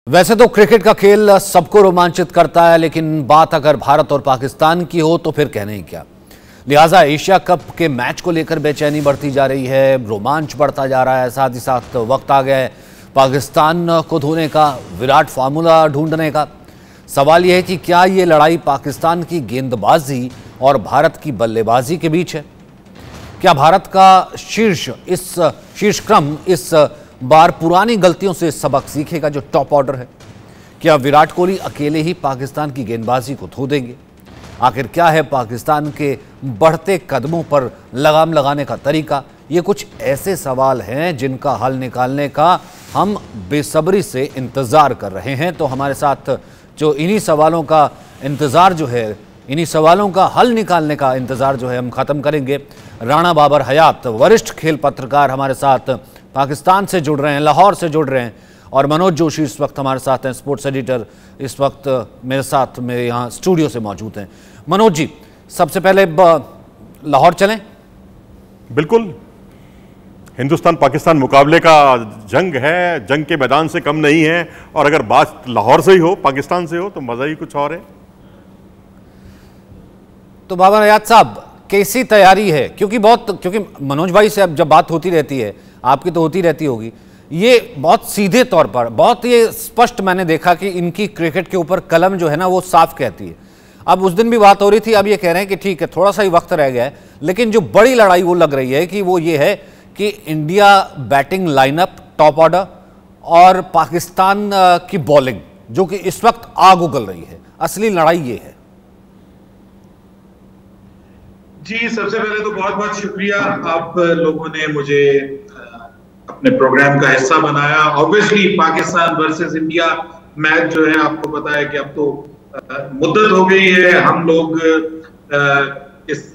वैसे तो क्रिकेट का खेल सबको रोमांचित करता है, लेकिन बात अगर भारत और पाकिस्तान की हो तो फिर कहने ही क्या। लिहाजा एशिया कप के मैच को लेकर बेचैनी बढ़ती जा रही है, रोमांच बढ़ता जा रहा है। साथ ही साथ वक्त आ गया है पाकिस्तान को धोने का, विराट फार्मूला ढूंढने का। सवाल यह है कि क्या ये लड़ाई पाकिस्तान की गेंदबाजी और भारत की बल्लेबाजी के बीच है? क्या भारत का शीर्ष क्रम इस बार पुरानी गलतियों से सबक सीखेगा जो टॉप ऑर्डर है? क्या विराट कोहली अकेले ही पाकिस्तान की गेंदबाजी को धो देंगे? आखिर क्या है पाकिस्तान के बढ़ते कदमों पर लगाम लगाने का तरीका? ये कुछ ऐसे सवाल हैं जिनका हल निकालने का हम बेसब्री से इंतजार कर रहे हैं। तो हमारे साथ जो इन्हीं सवालों का इंतजार जो है, इन्हीं सवालों का हल निकालने का इंतजार जो है हम खत्म करेंगे। राणा बाबर हयात, वरिष्ठ खेल पत्रकार, हमारे साथ पाकिस्तान से जुड़ रहे हैं, लाहौर से जुड़ रहे हैं। और मनोज जोशी इस वक्त हमारे साथ हैं, स्पोर्ट्स एडिटर, इस वक्त मेरे साथ मेरे यहाँ स्टूडियो से मौजूद हैं। मनोज जी, सबसे पहले लाहौर चलें। बिल्कुल, हिंदुस्तान पाकिस्तान मुकाबले का जंग है, जंग के मैदान से कम नहीं है। और अगर बात लाहौर से ही हो, पाकिस्तान से हो, तो मजा ही कुछ और है। तो बाबर हयात साहब, कैसी तैयारी है? क्योंकि मनोज भाई से अब जब बात होती रहती है, आपकी तो होती रहती होगी, ये बहुत सीधे तौर पर, बहुत ये स्पष्ट मैंने देखा कि इनकी क्रिकेट के ऊपर कलम जो है ना वो साफ कहती है। अब उस दिन भी बात हो रही थी, अब ये कह रहे हैं कि ठीक है थोड़ा सा ही वक्त रह गया है, लेकिन जो बड़ी लड़ाई वो लग रही है कि वो ये है कि India batting lineup top order और पाकिस्तान की बॉलिंग जो कि इस वक्त आग उगल रही है। असली लड़ाई ये है। जी, सबसे पहले तो बहुत बहुत शुक्रिया, आप लोगों ने मुझे अपने प्रोग्राम का हिस्सा बनाया। Obviously Pakistan versus India match जो है, आपको पता है कि अब तो मुद्दत हो गई है। हम लोग इस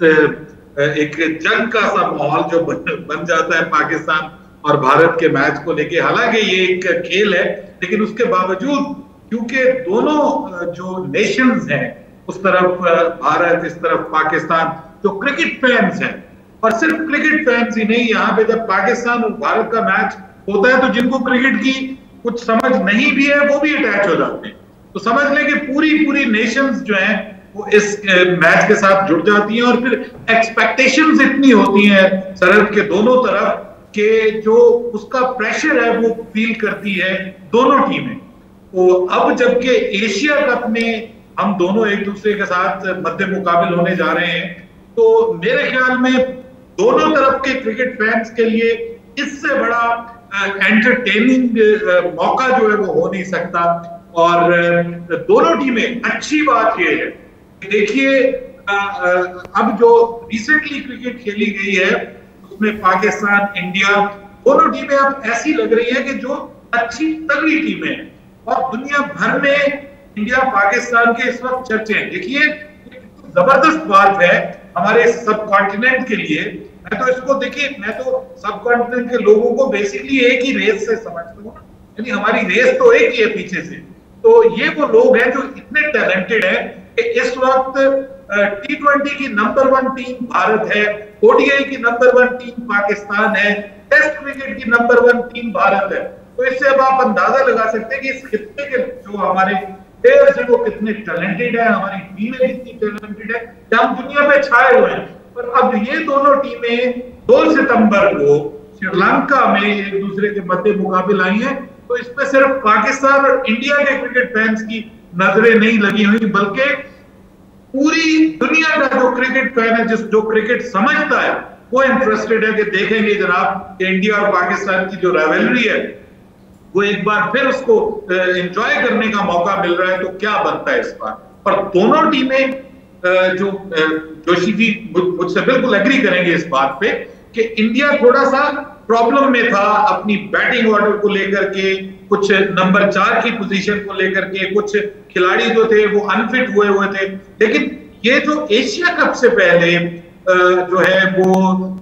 एक जंग का सा माहौल जो बन जाता है पाकिस्तान और भारत के मैच को लेके। हालांकि ये एक खेल है, लेकिन उसके बावजूद क्योंकि दोनों जो नेशंस हैं, उस तरफ भारत, इस तरफ पाकिस्तान, जो क्रिकेट फैंस हैं, और सिर्फ क्रिकेट फैंस ही नहीं, यहाँ पे जब पाकिस्तान और भारत का मैच होता है तो जिनको क्रिकेट की कुछ समझ नहीं भी है वो भी अटैच हो जाते हैं। तो समझ लें कि पूरी नेशंस जो हैं वो इस मैच के साथ जुड़ जाती हैं। और फिर एक्सपेक्टेशंस इतनी होती हैं सरहद के दोनों तरफ कि जो उसका प्रेशर है वो फील करती है दोनों टीमें। तो अब जबकि एशिया कप में हम दोनों एक दूसरे के साथ मध्य मुकाबिल होने जा रहे हैं, तो मेरे ख्याल में दोनों तरफ के क्रिकेट फैंस के लिए इससे बड़ा एंटरटेनिंग मौका जो है वो हो नहीं सकता। और दोनों टीमें, अच्छी बात यह है, देखिए अब जो रिसेंटली क्रिकेट खेली गई है उसमें पाकिस्तान, इंडिया, दोनों टीमें अब ऐसी लग रही है कि जो अच्छी तगड़ी टीमें हैं। और दुनिया भर में इंडिया पाकिस्तान के इस वक्त चर्चे हैं। देखिए, जबरदस्त बात है हमारे सब कॉन्टिनेंट के लिए। मैं तो इसको, देखिए, मैं तो सब कॉन्टिनेंट के लोगों को बेसिकली एक ही रेस से समझता हूँ, यानी हमारी रेस तो एक ही है पीछे से। तो ये वो लोग हैं जो इतने टैलेंटेड हैं कि इस वक्त T20 की नंबर 1 टीम भारत है, ODI की नंबर 1 टीम पाकिस्तान है, टेस्ट क्रिकेट की नंबर 1 टीम भारत है। तो इससे अब आप अंदाजा लगा सकते हैं कि इस खित्ते के जो हमारे प्लेयर्स हैं वो कितने टैलेंटेड है, हमारी टीमें कितनी टैलेंटेड है, कि हम दुनिया में छाए हुए हैं। पर अब ये दोनों टीमें 2 सितंबर को श्रीलंका में एक दूसरे के मध्य मुकाबिल आई हैं। तो इसमें सिर्फ पाकिस्तान और इंडिया के क्रिकेट फैंस की नजरें नहीं लगी हुई, बल्कि पूरी दुनिया का जो क्रिकेट फैन है, जो क्रिकेट समझता है, वो इंटरेस्टेड है कि देखेंगे जनाब कि इंडिया और पाकिस्तान की जो राइवलरी है वो एक बार फिर उसको एंजॉय करने का मौका मिल रहा है। तो क्या बनता है इस बार। पर दोनों टीमें, जो जोशी जी मुझसे बिल्कुल एग्री करेंगे इस बात पे कि इंडिया थोड़ा सा प्रॉब्लम में था अपनी बैटिंग ऑर्डर को लेकर के, कुछ नंबर 4 की पोजीशन को लेकर के, कुछ खिलाड़ी जो थे वो अनफिट हुए थे। लेकिन ये जो एशिया कप से पहले जो है वो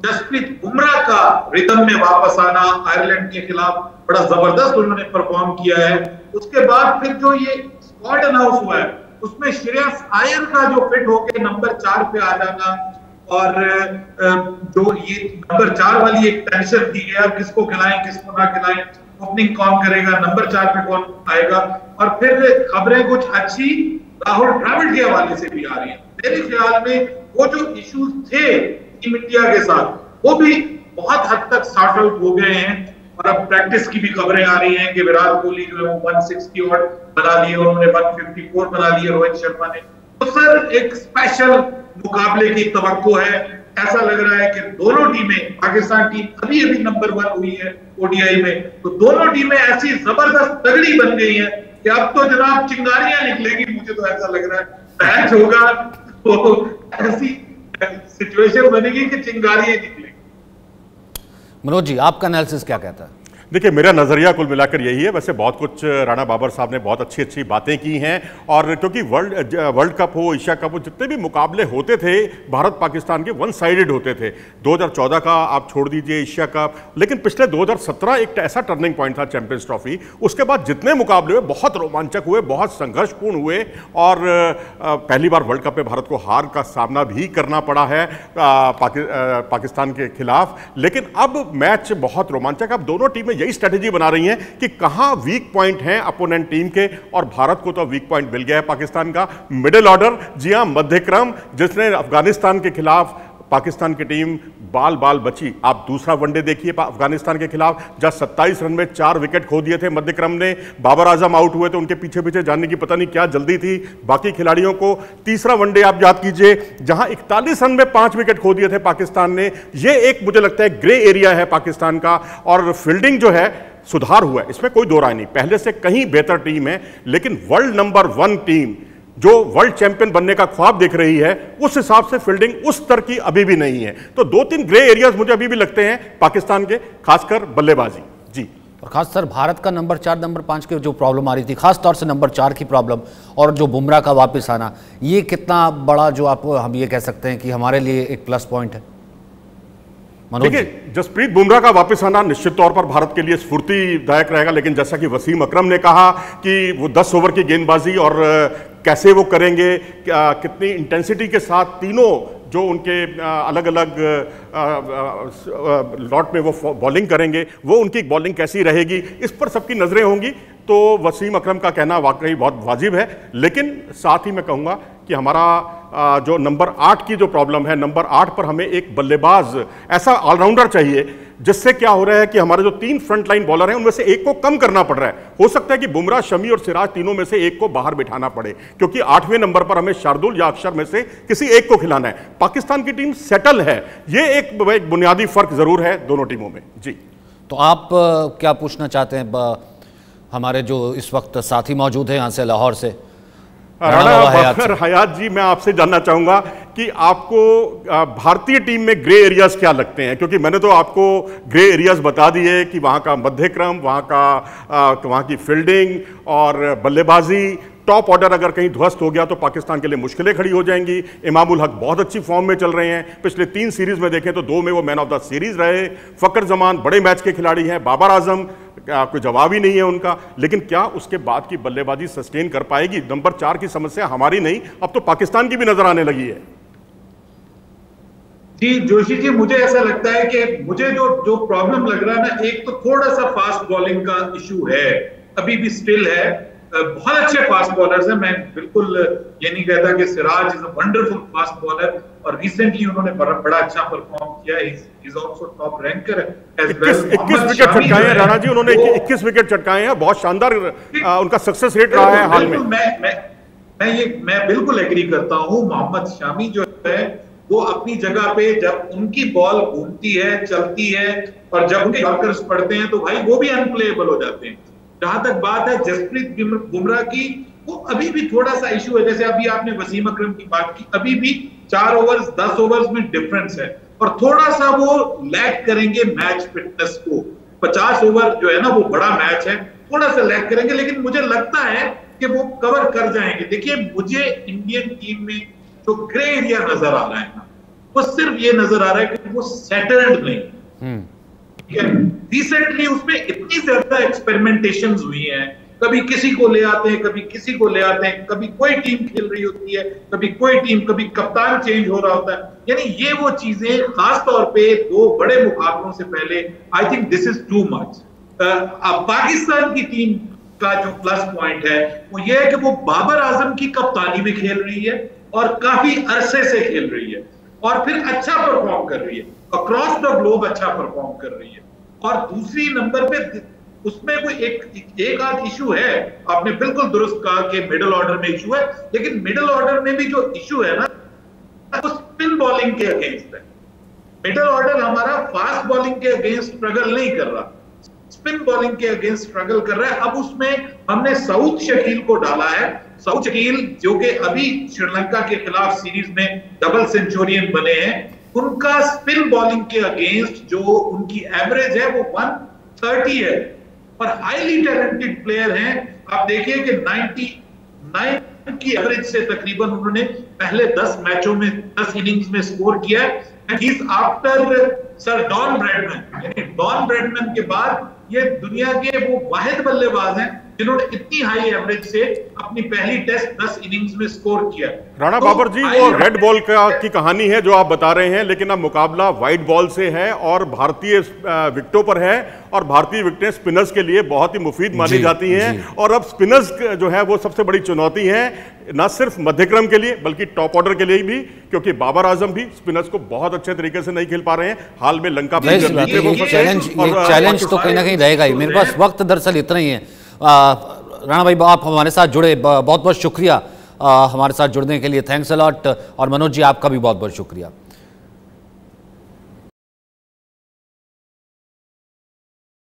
जसप्रीत बुमराह का रिदम में वापस आना, आयरलैंड के खिलाफ बड़ा जबरदस्त उन्होंने परफॉर्म किया है। उसके बाद फिर जो ये स्क्वाड अनाउंस हुआ है उसमें श्रेयस अय्यर का जो फिट होकर नंबर 4 पे आ जाना, और जो ये नंबर 4 वाली एक टेंशन थी कि यार किसको खिलाएं किसको ना खिलाएं, ओपनिंग कौन करेगा, नंबर 4 पे कौन आएगा। और फिर खबरें कुछ अच्छी राहुल द्रविड़ के हवाले से भी आ रही है। मेरे ख्याल में वो जो इश्यूज थे टीम इंडिया के साथ वो भी बहुत हद तक सॉर्ट आउट हो गए हैं। और अब प्रैक्टिस की भी खबरें आ रही हैं कि विराट कोहली जो है वो 160 और बना लिए, उन्होंने 154 बना लिए रोहित शर्मा ने। तो सर एक स्पेशल मुकाबले की तवक्को है। ऐसा लग रहा है कि दोनों टीमें, पाकिस्तान टीम अभी अभी नंबर 1 हुई है ओडीआई में, तो दोनों टीमें ऐसी जबरदस्त तगड़ी बन गई हैं कि अब तो जनाब चिंगारियां निकलेगी। मुझे तो ऐसा लग रहा है मैच होगा तो ऐसी सिचुएशन बनेगी कि चिंगारियां निकलेगी। मनोज जी, आपका एनालिसिस क्या कहता है? देखिए, मेरा नज़रिया कुल मिलाकर यही है। वैसे बहुत कुछ राणा बाबर साहब ने बहुत अच्छी अच्छी बातें की हैं, और क्योंकि वर्ल्ड कप हो, एशिया कप हो, जितने भी मुकाबले होते थे भारत पाकिस्तान के वन साइडेड होते थे। 2014 का आप छोड़ दीजिए एशिया कप, लेकिन पिछले 2017 एक ऐसा टर्निंग पॉइंट था चैंपियंस ट्रॉफी। उसके बाद जितने मुकाबले हुए बहुत रोमांचक हुए, बहुत संघर्षपूर्ण हुए, और पहली बार वर्ल्ड कप में भारत को हार का सामना भी करना पड़ा है पाकिस्तान के खिलाफ। लेकिन अब मैच बहुत रोमांचक। अब दोनों टीमें यही स्ट्रेटेजी बना रही हैं कि कहां वीक पॉइंट हैं अपोनेंट टीम के, और भारत को तो वीक पॉइंट मिल गया है पाकिस्तान का, मिडिल ऑर्डर। जी हां, मध्यक्रम, जिसने अफगानिस्तान के खिलाफ पाकिस्तान की टीम बाल बाल बची। आप दूसरा वनडे देखिए अफगानिस्तान के खिलाफ, जहां 27 रन में 4 विकेट खो दिए थे मध्यक्रम ने। बाबर आजम आउट हुए तो उनके पीछे पीछे जाने की पता नहीं क्या जल्दी थी बाकी खिलाड़ियों को। तीसरा वनडे आप याद कीजिए, जहां 41 रन में 5 विकेट खो दिए थे पाकिस्तान ने। यह एक मुझे लगता है ग्रे एरिया है पाकिस्तान का। और फील्डिंग जो है, सुधार हुआ है, इसमें कोई दो राय नहीं, पहले से कहीं बेहतर टीम है। लेकिन वर्ल्ड नंबर 1 टीम जो वर्ल्ड चैंपियन बनने का ख्वाब देख रही है, उस हिसाब से फील्डिंग उस स्तर की अभी भी नहीं है। तो 2-3 ग्रे एरियाज मुझे अभी भी लगते हैं पाकिस्तान के, खासकर बल्लेबाजी। जी, और खासकर भारत का नंबर 4 नंबर 5 की जो प्रॉब्लम आ रही थी, खास तौर से नंबर 4 की प्रॉब्लम, और जो बुमराह का वापस आना, ये कितना बड़ा जो आपको हम ये कह सकते हैं कि हमारे लिए एक प्लस पॉइंट है? देखिए, जसप्रीत बुमराह का वापस आना निश्चित तौर पर भारत के लिए स्फूर्तिदायक रहेगा। लेकिन जैसा कि वसीम अकरम ने कहा कि वो 10 ओवर की गेंदबाजी और कैसे वो करेंगे, कितनी इंटेंसिटी के साथ तीनों जो उनके अलग अलग लॉट में वो बॉलिंग करेंगे, वो उनकी बॉलिंग कैसी रहेगी, इस पर सबकी नजरें होंगी। तो वसीम अकरम का कहना वाकई बहुत वाजिब है। लेकिन साथ ही मैं कहूँगा कि हमारा जो नंबर 8 की जो प्रॉब्लम है, नंबर 8 पर हमें एक बल्लेबाज, ऐसा ऑलराउंडर चाहिए, जिससे क्या हो रहा है कि हमारे जो 3 फ्रंट लाइन बॉलर हैं उनमें से एक को कम करना पड़ रहा है। हो सकता है कि बुमराह, शमी और सिराज तीनों में से एक को बाहर बिठाना पड़े, क्योंकि 8वें नंबर पर हमें शार्दुल या अक्षर में से किसी एक को खिलाना है। पाकिस्तान की टीम सेटल है, ये एक बुनियादी फर्क जरूर है दोनों टीमों में। जी, तो आप क्या पूछना चाहते हैं? हमारे जो इस वक्त साथी मौजूद हैं यहाँ से लाहौर से, राणा बाबर हयात जी, मैं आपसे जानना चाहूंगा कि आपको भारतीय टीम में ग्रे एरियाज क्या लगते हैं? क्योंकि मैंने तो आपको ग्रे एरियाज बता दिए कि वहां का मध्यक्रम, वहां की फील्डिंग और बल्लेबाजी। टॉप ऑर्डर अगर कहीं ध्वस्त हो गया तो पाकिस्तान के लिए मुश्किलें खड़ी हो जाएंगी। इमामुल हक बहुत अच्छी फॉर्म में चल रहे हैं, पिछले 3 सीरीज में देखें तो 2 में वो मैन ऑफ द सीरीज रहे। फकर जमान बड़े मैच के खिलाड़ी हैं। बाबर आजम कोई जवाब ही नहीं है उनका। लेकिन क्या उसके बाद की बल्लेबाजी सस्टेन कर पाएगी? नंबर 4 की समस्या हमारी नहीं, अब तो पाकिस्तान की भी नजर आने लगी है। जी जोशी जी, मुझे ऐसा लगता है कि मुझे जो प्रॉब्लम लग रहा है ना, एक तो थोड़ा सा फास्ट बॉलिंग का इशू है, अभी भी स्टिल है। बहुत अच्छे फास्ट बॉलर्स हैं, मैं बिल्कुल ये नहीं कहता कि Siraj is a wonderful fast bowler, और रिसेंटली उन्होंने बड़ा अच्छा परफॉर्म किया। Is also top ranker as well. 21 wicket चटकाए हैं राणा जी उन्होंने, 21 विकेट चटकाए हैं, बहुत शानदार उनका सक्सेस रेट रहा है हाल में। मैं बिल्कुल एग्री करता हूं। मोहम्मद शामी जो है वो अपनी जगह पे, जब उनकी बॉल घूमती है, चलती है, और जब उनके यॉर्कर्स पड़ते हैं तो भाई वो भी अनप्लेएबल हो जाते हैं। जहां तक बात है जसप्रीत बुमराह की, वो अभी भी थोड़ा सा इशू है। जैसे अभी आपने वसीम अकरम की बात की, अभी भी 4 ओवर्स 10 ओवर्स में डिफरेंस है, और थोड़ा सा वो लैग करेंगे मैच फिटनेस को। 50 ओवर जो है ना, वो बड़ा मैच है, थोड़ा सा लैग करेंगे, लेकिन मुझे लगता है कि वो कवर कर जाएंगे। देखिए, मुझे इंडियन टीम में जो ग्रे एरिया नजर आ रहा है ना, वो सिर्फ ये नजर आ रहा है कि वो सेटल्ड नहीं। रिसेंटली उसमें इतनी ज्यादा एक्सपेरिमेंटेशंस हुई हैं, कभी किसी को ले आते हैं, कभी किसी को ले आते हैं, कभी कोई टीम खेल रही होती है, कभी कोई टीम, कभी कप्तान चेंज हो रहा होता है। यानी ये वो चीजें खास तौर पे 2 बड़े मुकाबलों से पहले, I think this is too much. Pakistan की टीम का जो प्लस पॉइंट है वो ये है कि वो बाबर आजम की कप्तानी में खेल रही है और काफी अरसे से खेल रही है और फिर अच्छा परफॉर्म कर रही है, अक्रॉस द ग्लोब अच्छा परफॉर्म कर रही है। और दूसरी नंबर पे उसमें कोई एक आध इशू है, आपने बिल्कुल दुरुस्त कहा कि मिडिल ऑर्डर में इशू है, लेकिन मिडिल ऑर्डर में भी जो इशू है ना वो स्पिन बॉलिंग के अगेंस्ट है। मिडिल ऑर्डर हमारा फास्ट बॉलिंग के अगेंस्ट स्ट्रगल नहीं कर रहा, स्पिन बॉलिंग के अगेंस्ट स्ट्रगल कर रहा है। अब उसमें हमने सऊद शकील को डाला है, सऊद शकील जो कि अभी श्रीलंका के खिलाफ सीरीज में डबल सेंचुरियन बने हैं, उनका स्पिन बॉलिंग के अगेंस्ट जो उनकी एवरेज है वो 130 है और हाईली टैलेंटेड प्लेयर हैं। आप देखिए कि 99 की एवरेज से तकरीबन उन्होंने पहले 10 मैचों में 10 इनिंग्स में स्कोर किया है। And he is after Sir Don Bradman, यानी डॉन ब्रैडमैन के बाद ये दुनिया के वो वाहिद बल्लेबाज हैं जिन्होंने इतनी हाई एवरेज से अपनी पहली टेस्ट 10 इनिंग्स में स्कोर किया। राणा बाबर जी, वो रेड बॉल की कहानी है जो आप बता रहे हैं, लेकिन अब मुकाबला व्हाइट बॉल से है और भारतीय विकेटों पर है और भारतीय विकेटें स्पिनर्स के लिए बहुत ही मुफीद मानी जाती हैं और अब स्पिनर्स जो है वो सबसे बड़ी चुनौती है, ना सिर्फ मध्यक्रम के लिए बल्कि टॉप ऑर्डर के लिए भी, क्योंकि बाबर आजम भी स्पिनर्स को बहुत अच्छे तरीके से नहीं खेल पा रहे हैं। हाल में लंका चैलेंज तो कहीं ना कहीं रहेगा ही। मेरे पास वक्त दरअसल इतना ही है। राणा भाई, आप हमारे साथ जुड़े, बहुत बहुत शुक्रिया हमारे साथ जुड़ने के लिए, थैंक्स अ लॉट। और मनोज जी, आपका भी बहुत बहुत शुक्रिया।